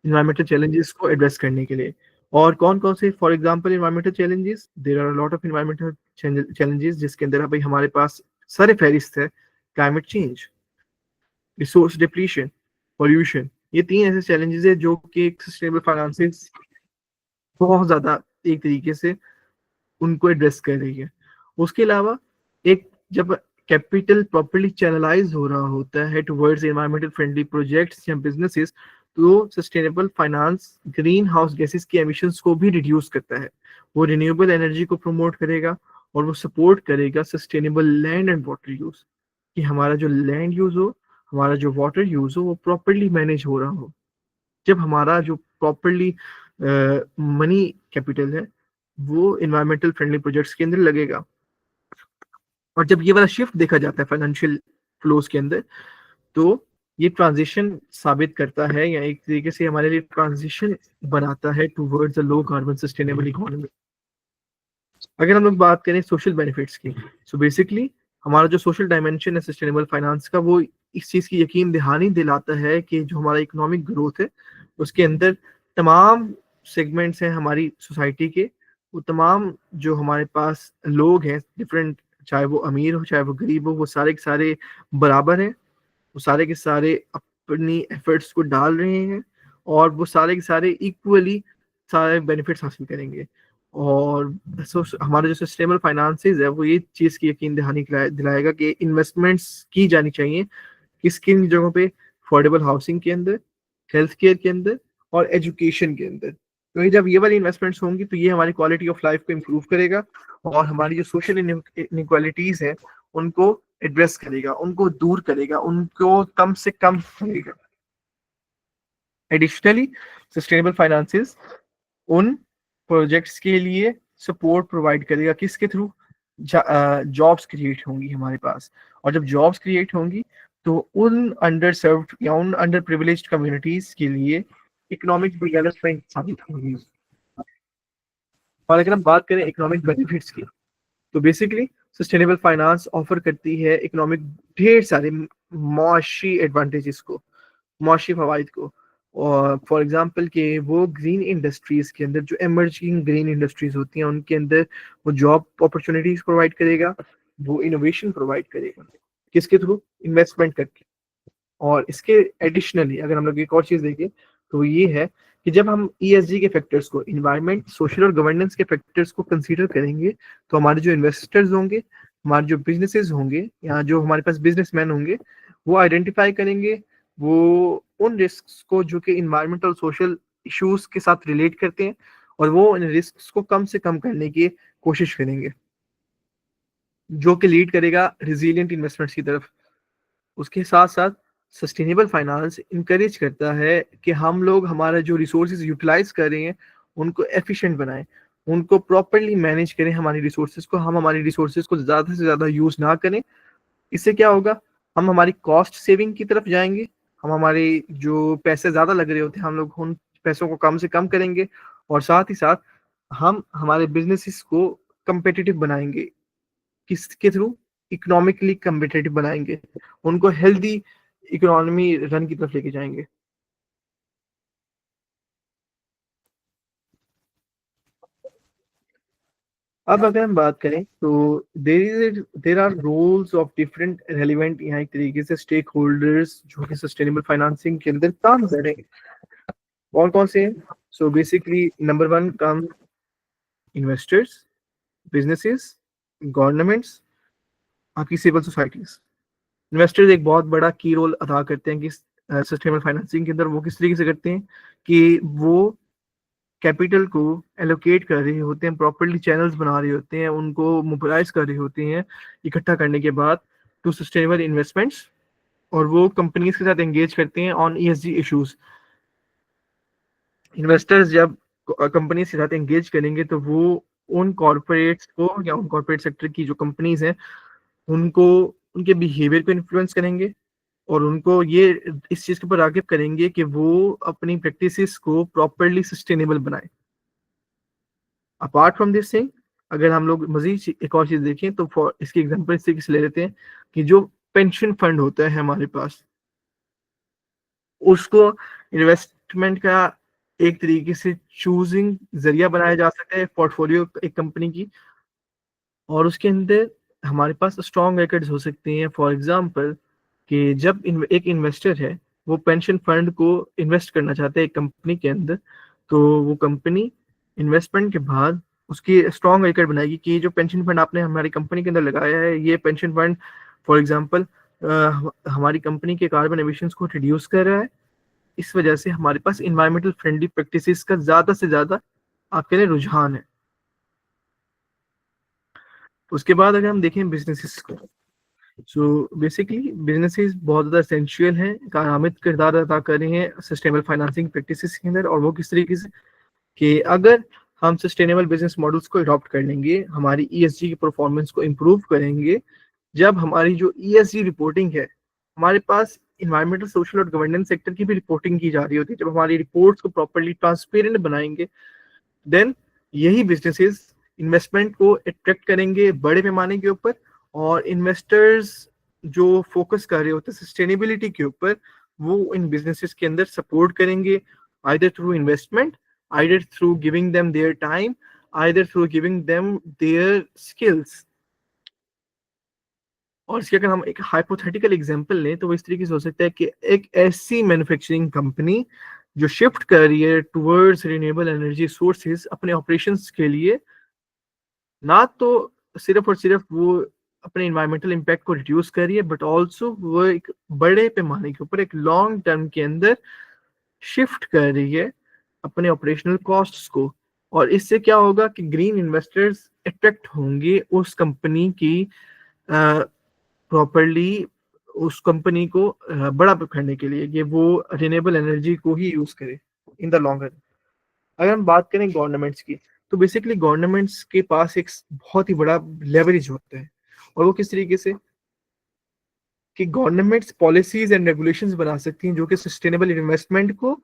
इन्वायरमेंटल चैलेंजेस को एड्रेस करने के लिए। और कौन कौन से? For example environmental challenges, there are a lot of environmental challenges जिसके अंदर भाई हमारे पास सारे फहरिस्त है: climate change, resource depletion, pollution. ये 3 ऐसे चैलेंजेस है जो कि सस्टेनेबल फाइनेंसिंग बहुत ज्यादा एक तरीके से उनको एड्रेस कर रही है। उसके अलावा एक जब कैपिटल प्रॉपर्ली चैनलाइज हो रहा होता है टुवर्ड्स एनवायरमेंटल फ्रेंडली प्रोजेक्ट्स या बिजनेसेस, तो sustainable finance green house gases की एमिशंस को भी रिड्यूस करता है, वो रिन्यूएबल एनर्जी को प्रमोट करेगा और वो सपोर्ट करेगा sustainable land and water use, कि हमारा जो लैंड यूज हो, हमारा जो वाटर यूज हो वो प्रॉपरली मैनेज हो रहा हो। जब हमारा जो प्रॉपरली मनी कैपिटल है वो इन्वायरमेंटल फ्रेंडली प्रोजेक्ट्स के अंदर लगेगा, और जब ये वाला शिफ्ट देखा जाता है फाइनेंशियल फ्लोज के अंदर, तो ये ट्रांजिशन साबित करता है या एक तरीके से हमारे लिए ट्रांजिशन बनाता है towards a low carbon sustainable economy. अगर हम लोग बात करें सोशल बेनिफिट्स की, सो बेसिकली हमारा जो सोशल डायमेंशन है सस्टेनेबल फाइनेंस का, वो इस चीज़ की यकीन दहानी दिलाता है कि जो हमारा इकोनॉमिक ग्रोथ है उसके अंदर तमाम सेगमेंट्स हैं हमारी सोसाइटी के, वो तमाम जो हमारे पास लोग हैं डिफरेंट, चाहे वो अमीर हो चाहे वो गरीब हो, वो सारे के सारे बराबर हैं, वो सारे के सारे अपनी एफर्ट्स को डाल रहे हैं और वो सारे के सारे इक्वली सारे बेनिफिट्स हासिल करेंगे। और हमारे जो सस्टेनेबल फाइनेंसेस है वो ये चीज़ की यकीन दहानी दिलाएगा कि इन्वेस्टमेंट्स की जानी चाहिए किस किन जगहों पे, अफोर्डेबल हाउसिंग के अंदर, हेल्थ केयर के अंदर और एजुकेशन के अंदर। क्योंकि जब ये वाली इन्वेस्टमेंट्स होंगी तो ये हमारी क्वालिटी ऑफ लाइफ को इम्प्रूव करेगा और हमारी जो सोशल इनक्वालिटीज हैं उनको एड्रेस करेगा, उनको दूर करेगा, उनको कम से कम करेगा। एडिशनली सस्टेनेबल फाइनेंसेस उन प्रोजेक्ट्स के लिए सपोर्ट प्रोवाइड करेगा, किसके थ्रू, जॉब्स क्रिएट होंगी हमारे पास, और जब जॉब्स क्रिएट होंगी तो उन अंडर सर्व्ड या उन अंडर प्रिविलेज्ड कम्युनिटीज के लिए इकोनॉमिक डेवलपमेंट साबित होगी। और अगर हम बात करें इकोनॉमिक बेनिफिट्स की, तो बेसिकली सस्टेनेबल फाइनेंस ऑफर करती है इकोनॉमिक ढेर सारे मुआशी एडवांटेजेस को, मुआशी फवाइद को। और फॉर एग्जांपल कि वो ग्रीन इंडस्ट्रीज के अंदर जो एमर्जिंग ग्रीन इंडस्ट्रीज होती हैं उनके अंदर वो जॉब अपॉर्चुनिटीज प्रोवाइड करेगा, वो इनोवेशन प्रोवाइड करेगा, किसके थ्रू, इन्वेस्टमेंट करके। और इसके एडिशनली अगर हम लोग एक और चीज देखें तो ये है कि जब हम ईएसजी के फैक्टर्स को, इन्वायरमेंट सोशल और गवर्नेंस के फैक्टर्स को कंसीडर करेंगे तो हमारे जो इन्वेस्टर्स होंगे, हमारे जो बिजनेसेस होंगे या जो हमारे पास बिजनेसमैन होंगे, वो आइडेंटिफाई करेंगे वो उन रिस्क को जो कि इन्वायरमेंटल सोशल इश्यूज के साथ रिलेट करते हैं और वो इन रिस्क को कम से कम करने की कोशिश करेंगे, जो कि लीड करेगा रिजिलियंट इन्वेस्टमेंट्स की तरफ। उसके साथ साथ सस्टेनेबल फाइनेंस इंकरेज करता है कि हम लोग हमारा जो रिसोर्सेज यूटिलाइज कर रहे हैं उनको एफिशिएंट बनाएं, उनको प्रॉपरली मैनेज करें, हमारी रिसोर्सेज को, हम हमारी रिसोर्सेज को ज़्यादा से ज़्यादा यूज़ ना करें। इससे क्या होगा, हम हमारी कॉस्ट सेविंग की तरफ जाएंगे, हम हमारे जो पैसे ज़्यादा लग रहे होते हैं हम लोग उन पैसों को कम से कम करेंगे, और साथ ही साथ हम हमारे बिजनेसेस को कंपेटिटिव बनाएंगे, किसके थ्रू, इकोनॉमिकली कम्पिटेटिव बनाएंगे, उनको हेल्दी इकोनॉमी रन की तरफ लेके जाएंगे। अब अगर हम बात करें तो there are roles of different relevant, यहाँ एक तरीके से स्टेक होल्डर्स जो कि सस्टेनेबल फाइनेंसिंग के अंदर काम कर रहे हैं, कौन कौन से हैं। सो बेसिकली नंबर वन कम इन्वेस्टर्स, बिजनेसेस, गवर्नमेंट्स, आपकी सिविल सोसाइटीज। इन्वेस्टर्स एक बहुत बड़ा की रोल अदा करते हैं कि सस्टेनेबल फाइनेंसिंग के अंदर, वो किस तरीके से करते हैं कि वो कैपिटल को एलोकेट कर रहे होते हैं, प्रॉपरली चैनल्स बना रहे होते हैं, उनको मोबिलाइज कर रहे होते हैं इकट्ठा करने के बाद टू सस्टेनेबल इन्वेस्टमेंट्स, और वो कंपनीज के साथ एंगेज करते हैं ऑन ईएसजी इश्यूज। इन्वेस्टर्स जब कंपनी के साथ एंगेज करेंगे तो वो उन कॉर्पोरेट्स को या उन कॉर्पोरेट सेक्टर की जो कंपनीज हैं उनको, उनके बिहेवियर को इन्फ्लुएंस करेंगे और उनको ये इस चीज़ के ऊपर रागिब करेंगे कि वो अपनी प्रैक्टिसेस को प्रॉपरली सस्टेनेबल बनाएं। अपार्ट फ्रॉम दिस थिंग, अगर हम लोग मजीद एक और चीज़ देखें तो फॉर इसकी एग्जांपल इस तरीके से ले लेते हैं कि जो पेंशन फंड होता है हमारे पास, उसको इन्वेस्टमेंट का एक तरीके से चूजिंग जरिया बनाया जा सकता है पोर्टफोलियो एक कंपनी की, और उसके अंदर हमारे पास स्ट्रॉन्ग रिकॉर्ड्स हो सकते हैं। फॉर एग्जांपल कि जब एक इन्वेस्टर है वो पेंशन फंड को इन्वेस्ट करना चाहते हैं एक कंपनी के अंदर, तो वो कंपनी इन्वेस्टमेंट के बाद उसकी स्ट्रॉन्ग रिकॉर्ड बनाएगी कि जो पेंशन फंड आपने हमारी कंपनी के अंदर लगाया है, ये पेंशन फंड फॉर एग्जांपल हमारी कंपनी के कार्बन एमिशंस को रिड्यूस कर रहा है, इस वजह से हमारे पास इन्वायरमेंटल फ्रेंडली प्रैक्टिसेस का ज़्यादा से ज़्यादा आपके लिए रुझान है। उसके बाद अगर हम देखें बिजनेसेस को, सो बेसिकली बिजनेसेस बहुत ज़्यादा एसेंशियल हैं, अहमियत किरदार अदा कर रहे हैं सस्टेनेबल फाइनेंसिंग प्रैक्टिसेस के अंदर। और वो किस तरीके से कि अगर हम सस्टेनेबल बिजनेस मॉडल्स को अडॉप्ट कर लेंगे, हमारी ईएसजी की परफॉर्मेंस को इम्प्रूव करेंगे, जब हमारी जो ईएसजी रिपोर्टिंग है, हमारे पास इन्वायरमेंटल सोशल और गवर्नेंस सेक्टर की भी रिपोर्टिंग की जा रही होती है, जब हमारी रिपोर्ट्स को प्रॉपर्ली ट्रांसपेरेंट बनाएंगे, देन यही बिजनेसेस इन्वेस्टमेंट को अट्रैक्ट करेंगे बड़े पैमाने के ऊपर। और इन्वेस्टर्स जो फोकस कर रहे होते हैं सस्टेनेबिलिटी के ऊपर, वो इन बिजनेसेस के अंदर सपोर्ट करेंगे, either through investment, either through giving them their time, either through giving them their skills. और इसके अगर हम एक हाइपोथेटिकल एग्जांपल लें तो वो इस तरीके से हो सकता है कि एक ऐसी मैन्युफैक्चरिंग कंपनी जो शिफ्ट कर रही है टुवर्ड्स रिन्यूएबल एनर्जी सोर्सेज अपने ऑपरेशंस के लिए, ना तो सिर्फ और सिर्फ वो अपने इन्वायरमेंटल इम्पैक्ट को रिड्यूस कर रही है, बट ऑल्सो वो एक बड़े पैमाने के ऊपर एक लॉन्ग टर्म के अंदर शिफ्ट कर रही है अपने ऑपरेशनल कॉस्ट्स को। और इससे क्या होगा कि ग्रीन इन्वेस्टर्स अट्रैक्ट होंगे उस कंपनी की प्रॉपरली, उस कंपनी को बड़ा करने के लिए, कि वो रिन्यूएबल एनर्जी को ही यूज करे इन द लॉन्ग रन। अगर हम बात करें गवर्नमेंट्स की, तो बेसिकली गवर्नमेंट्स के पास एक बहुत ही बड़ा लेवरेज होता है। और वो किस तरीके से कि गवर्नमेंट्स पॉलिसीज एंड रेगुलेशंस बना सकती हैं जो कि सस्टेनेबल इन्वेस्टमेंट को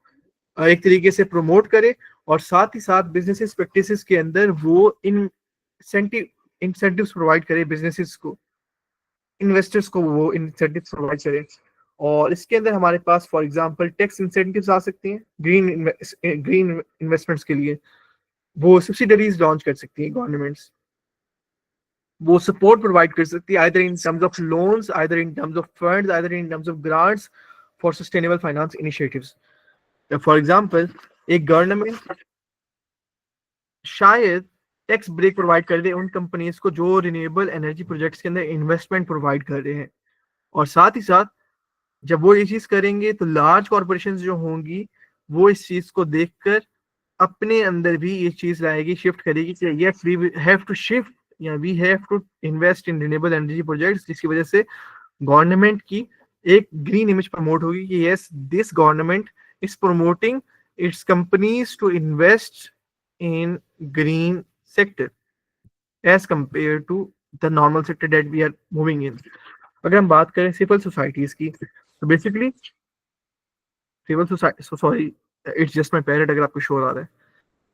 एक तरीके से प्रमोट करे, और साथ ही साथ बिजनेसेस प्रैक्टिसेस के अंदर वो इंसेंटिव्स प्रोवाइड करे बिजनेसेस को, इन्वेस्टर्स को वो इंसेंटिव्स प्रोवाइड करें। और इसके अंदर हमारे पास फॉर एग्जांपल टैक्स इंसेंटिव्स आ सकती हैं ग्रीन इन्वेस्टमेंट्स के लिए, वो सब्सिडरीज लॉन्च कर सकती हैं गवर्नमेंट्स, वो सपोर्ट प्रोवाइड कर सकती है either in terms of loans, either in terms of funds, either in terms of grants for sustainable finance initiatives. For example एक गवर्नमेंट शायद टैक्स ब्रेक प्रोवाइड कर दे उन कंपनीज को जो रिन्यूएबल एनर्जी प्रोजेक्ट्स के अंदर इन्वेस्टमेंट प्रोवाइड कर रहे हैं, और साथ ही साथ जब वो ये चीज करेंगे तो लार्ज कॉर्पोरेशन जो होंगी वो इस चीज को देखकर अपने अंदर भी ये चीज लाएगी, शिफ्ट करेगी कि yes we have to shift या we have to invest in renewable energy projects, जिसकी वजह से गवर्नमेंट की एक ग्रीन इमेज प्रमोट होगी कि yes this government is promoting its companies to invest in green sector as compare to the normal sector that we are moving in. अगर हम बात करें सिविल सोसाइटीज की, तो basically civil society, sorry it's just my parrot अगर आपको शोर आ रहा है।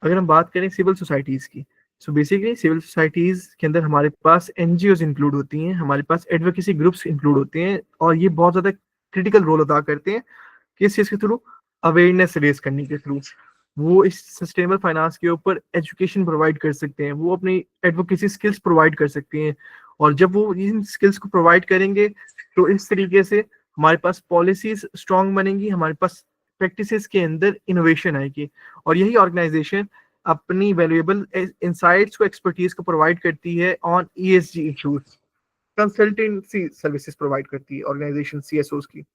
अगर हम बात करें सिविल सोसाइटीज की, सो बेसिकली सिविल सोसाइटीज के अंदर हमारे पास एनजीओज इंक्लूड होती हैं, हमारे पास एडवोकेसी ग्रुप्स इंक्लूड होते हैं, और ये बहुत ज्यादा क्रिटिकल रोल अदा करते हैं किस चीज के थ्रू, अवेयरनेस रेज करने के थ्रू। वो इस सस्टेनेबल फाइनेंस के ऊपर एजुकेशन प्रोवाइड कर सकते हैं, वो अपनी एडवोकेसी स्किल्स प्रोवाइड कर सकते हैं। और जब वो इन स्किल्स को प्रोवाइड करेंगे तो इस तरीके से हमारे पास पॉलिसीज स्ट्रांग बनेंगी, हमारे पास प्रैक्टिसेस के अंदर इनोवेशन आएगी। और यही ऑर्गेनाइजेशन अपनी वैल्यूएबल इंसाइट्स को, एक्सपर्टीज को प्रोवाइड करती है on ESG issues, consultancy services provide करती है ऑर्गेनाइजेशन सीएसओस की।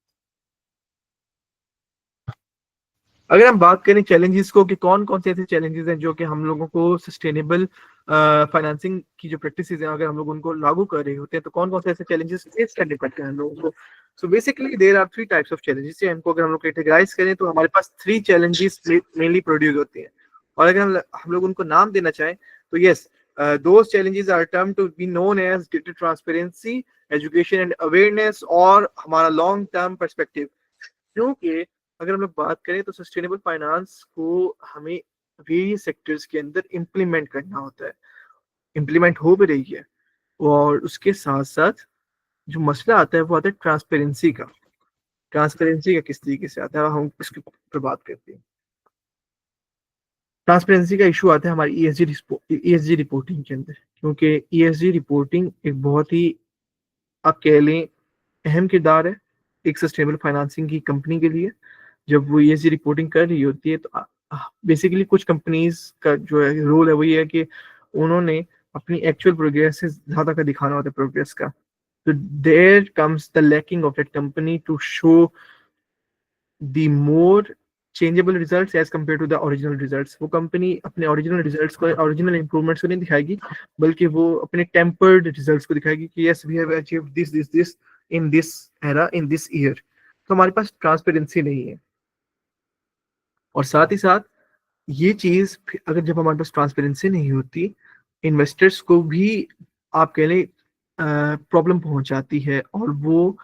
अगर हम बात करें चैलेंजेस को कि कौन कौन से ऐसे चैलेंजेस हैं जो कि हम लोगों को सस्टेनेबल फाइनेंसिंग की जो प्रैक्टिसेस हैं अगर हम लोग उनको लागू कर रहे होते हैं तो कौन कौन से ऐसे चैलेंजेस फेस करने पड़ते हैं हम लोगों को। So basically there are 3 types of challenges, इनको अगर हम लोग कैटेगराइज करें तो हमारे पास 3 चैलेंजेस मेनली प्रोड्यूस होते हैं। और अगर हम लोग उनको नाम देना चाहें तो yes, those challenges are termed to be known as data transparency, education and awareness, और हमारा लॉन्ग टर्म पर्सपेक्टिव। क्योंकि अगर हम लोग बात करें तो सस्टेनेबल फाइनेंस को हमें वेरियस सेक्टर्स के अंदर इम्प्लीमेंट करना होता है, इम्प्लीमेंट हो भी रही है। और उसके साथ साथ जो मसला आता है वो आता है ट्रांसपेरेंसी का। ट्रांसपेरेंसी का किस तरीके से आता है हम इसके ऊपर बात करते हैं। ट्रांसपेरेंसी का इशू आता है हमारी ईएसजी रिपोर्टिंग के अंदर, क्योंकि ईएसजी रिपोर्टिंग एक बहुत ही, आप कह लें, अहम किरदार है एक सस्टेनेबल फाइनेंसिंग की कंपनी के लिए। जब वो ईएसजी रिपोर्टिंग कर रही होती है तो बेसिकली कुछ कंपनीज का जो है रोल है वो ये है कि उन्होंने अपनी एक्चुअल प्रोग्रेस से ज्यादा का दिखाना होता है प्रोग्रेस का। तो there comes the lacking of that company to show the more changeable results as compare to the original results. वो कंपनी अपने ओरिजिनल रिजल्ट्स को, ओरिजिनल इंप्रूवमेंट्स को नहीं दिखाएगी, बल्कि वो अपने टेम्पर्ड रिजल्ट्स को दिखाएगी कि yes we have achieved this in this era in this year. तो हमारे पास ट्रांसपेरेंसी नहीं है। और साथ ही साथ ये चीज अगर जब हमारे पास ट्रांसपेरेंसी नहीं होती, इन्वेस्टर्स को भी आप कह लें प्रॉब्लम पहुंचाती है, और वो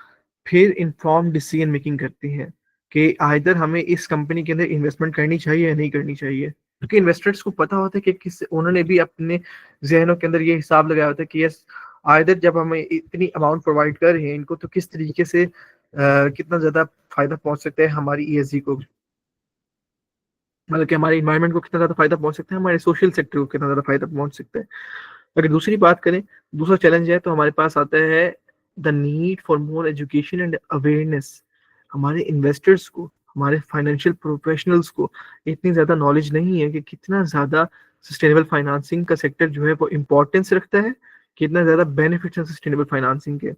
फिर इन्फॉर्म डिसीजन मेकिंग करती हैं कि आइदर हमें इस कंपनी के अंदर इन्वेस्टमेंट करनी चाहिए या नहीं करनी चाहिए। क्योंकि इन्वेस्टर्स को पता होता है कि किस, उन्होंने भी अपने जहनों के अंदर ये हिसाब लगाया होता है कि यस, आइदर जब हमें इतनी अमाउंट प्रोवाइड कर रहे हैं इनको, तो किस तरीके से कितना ज्यादा फायदा पहुंच सकता है हमारी ईएसजी को, मतलब कि हमारे इन्वायरमेंट को कितना ज्यादा फायदा पहुंच सकता है, हमारे सोशल सेक्टर को कितना ज्यादा फायदा पहुंच सकता है। अगर दूसरी बात करें, दूसरा चैलेंज है तो हमारे पास आता है the need for more education and awareness. हमारे इन्वेस्टर्स को, हमारे फाइनेंशियल प्रोफेशनल्स को इतनी ज्यादा नॉलेज नहीं है कि कितना ज्यादा सस्टेनेबल फाइनेंसिंग का सेक्टर जो है वो इम्पोर्टेंस रखता है, कितना ज्यादा बेनिफिट्स हैं सस्टेनेबल फाइनेंसिंग के।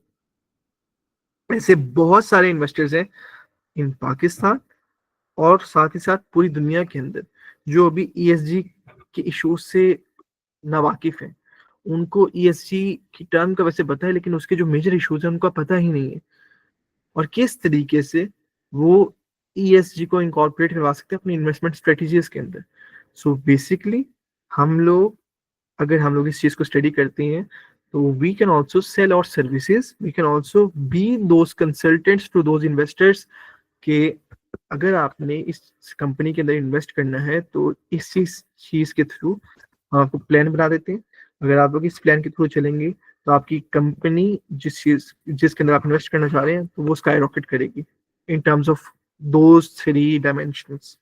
ऐसे बहुत सारे इन्वेस्टर्स हैं इन पाकिस्तान और साथ ही साथ पूरी दुनिया के अंदर जो अभी ईएसजी के इश्यूज से नावाकिफ हैं। उनको ईएसजी की टर्म का वैसे पता है, लेकिन उसके जो मेजर इश्यूज हैं उनका पता ही नहीं है, और किस तरीके से वो ईएसजी को इनकॉर्पोरेट करवा सकते हैं अपनी इन्वेस्टमेंट स्ट्रेटजीज के अंदर। सो बेसिकली हम लोग, अगर हम लोग इस चीज को स्टडी करते हैं, तो we can also sell our services, we can also be those consultants to those investors कि अगर आपने इस कंपनी के अंदर इन्वेस्ट करना है तो इस चीज चीज के थ्रू हम आपको प्लान बना देते हैं। अगर आप लोग इस प्लान के थ्रू चलेंगे तो आपकी कंपनी जिसके अंदर आप इन्वेस्ट करना चाह रहे हैं, तो वो स्काई रॉकेट करेगी इन terms of those three dimensions.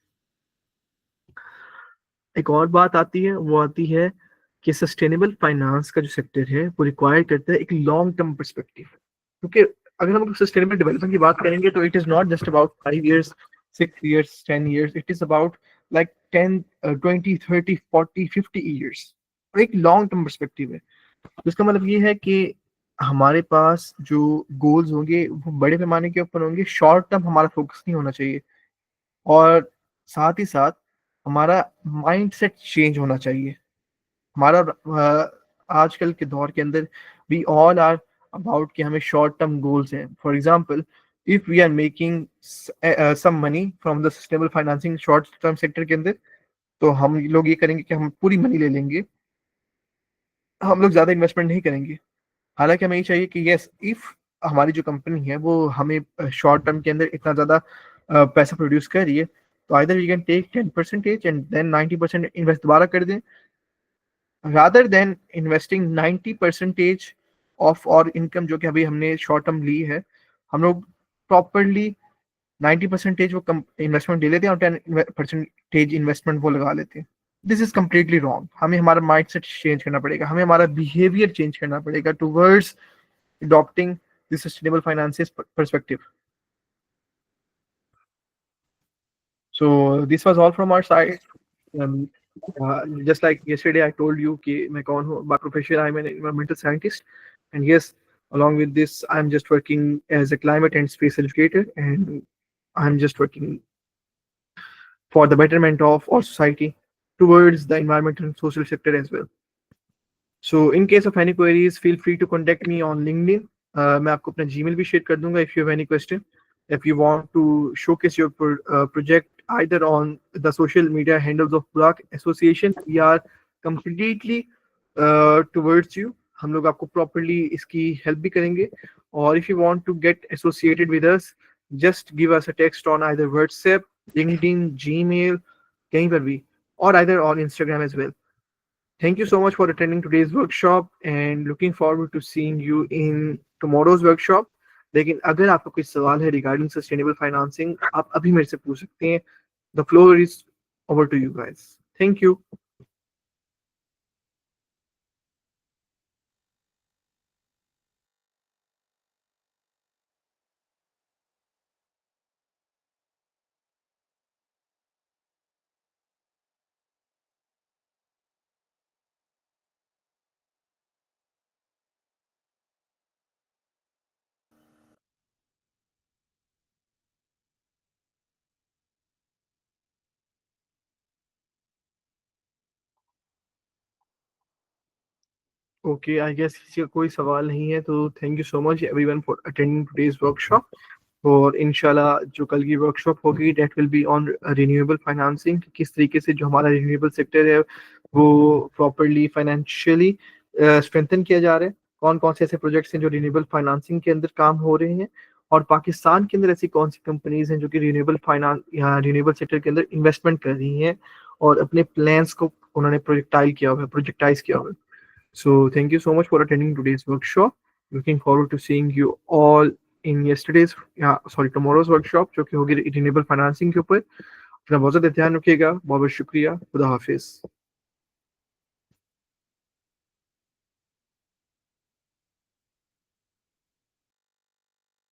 एक और बात आती है, वो आती है कि सस्टेनेबल फाइनेंस का जो सेक्टर है वो रिक्वायर करता है एक लॉन्ग टर्म परस्पेक्टिव। क्योंकि अगर हम सस्टेनेबल डेवलपमेंट की बात करेंगे तो it is not just about 5 years, 6 years, 10 years, it is about like 10, 20, 30, 40, 50 years। एक लॉन्ग टर्म परस्पेक्टिव है। तो इसका मतलब ये है कि हमारे पास जो गोल्स होंगे वो बड़े पैमाने के ऊपर होंगे, शॉर्ट टर्म हमारा फोकस नहीं होना चाहिए। और साथ ही साथ हमारा माइंड सेट चेंज होना चाहिए। हमारा आजकल के दौर के अंदर वी ऑल आर अबाउट कि हमें शॉर्ट टर्म गोल्स हैं। For example, if we are making some money from the sustainable financing short term sector के अंदर, तो हम लोग ये करेंगे कि हम पूरी मनी ले लेंगे, हम लोग ज्यादा इन्वेस्टमेंट नहीं करेंगे। हालांकि हमें ये चाहिए कि यस, इफ हमारी जो कंपनी है वो हमें शॉर्ट टर्म के अंदर इतना ज्यादा पैसा प्रोड्यूस कर रही है, तो either we can take 10% and then 90% invest दोबारा कर दें, rather than investing 90% of our income जो कि अभी हमने शॉर्ट टर्म ली है। हम लोग प्रॉपरली 90% वो इन्वेस्टमेंट ले लेते हैं और 10% इन्वेस्टमेंट वो लगा लेते हैं। This is completely wrong. हमें हमारा माइंड सेट चेंज करना पड़ेगा, हमें हमारा बिहेवियर चेंज करना पड़ेगा towards adopting the sustainable finances perspective. So this was all from our side. Um, just like yesterday, I told you कि मैं कौन हूँ by profession. I'm an environmental scientist, and yes, along with this, I'm just working as a climate and space educator, and I'm just working for the betterment of our society towards the environmental and social sector as well. So in case of any queries, feel free to contact me on LinkedIn. मैं आपको अपना Gmail भी share कर दूंगा if you have any question. If you want to showcase your project either on the social media handles of Burak Association, we are completely towards you. हम लोग आपको properly इसकी help भी करेंगे। और if you want to get associated with us, just give us a text on either WhatsApp, LinkedIn, Gmail, कहीं पर भी, or either on Instagram as well. Thank you so much for attending today's workshop and looking forward to seeing you in tomorrow's workshop. लेकिन अगर आपका कोई सवाल है regarding sustainable financing, आप अभी मेरे से पूछ सकते हैं। The floor is over to you guys. Thank you. Okay, I guess किसी का कोई सवाल नहीं है, तो thank you so much everyone for attending today's workshop. और इंशाल्लाह जो कल की वर्कशॉप होगी that will be on renewable financing, किस तरीके से जो हमारा रिन्यूएबल सेक्टर है वो प्रॉपरली फाइनेंशियली स्ट्रेंथन किया जा रहा है, कौन कौन से ऐसे प्रोजेक्ट्स हैं जो रिन्यूएबल फाइनेंसिंग के अंदर काम हो रहे हैं, और पाकिस्तान के अंदर ऐसी कौन सी कंपनीज हैं जो कि रिन्यूएबल फाइनेंस या रिन्यूएबल सेक्टर के अंदर इन्वेस्टमेंट कर रही हैं और अपने प्लान्स को उन्होंने प्रोजेक्टाइज किया हुआ है। So thank you so much for attending today's workshop. Looking forward to seeing you all in tomorrow's workshop जो कि होगी रिन्यूएबल फाइनेंसिंग के ऊपर। अपना बहुत ज़्यादा ध्यान रखिएगा। बहुत बहुत शुक्रिया। खुदा हाफिज।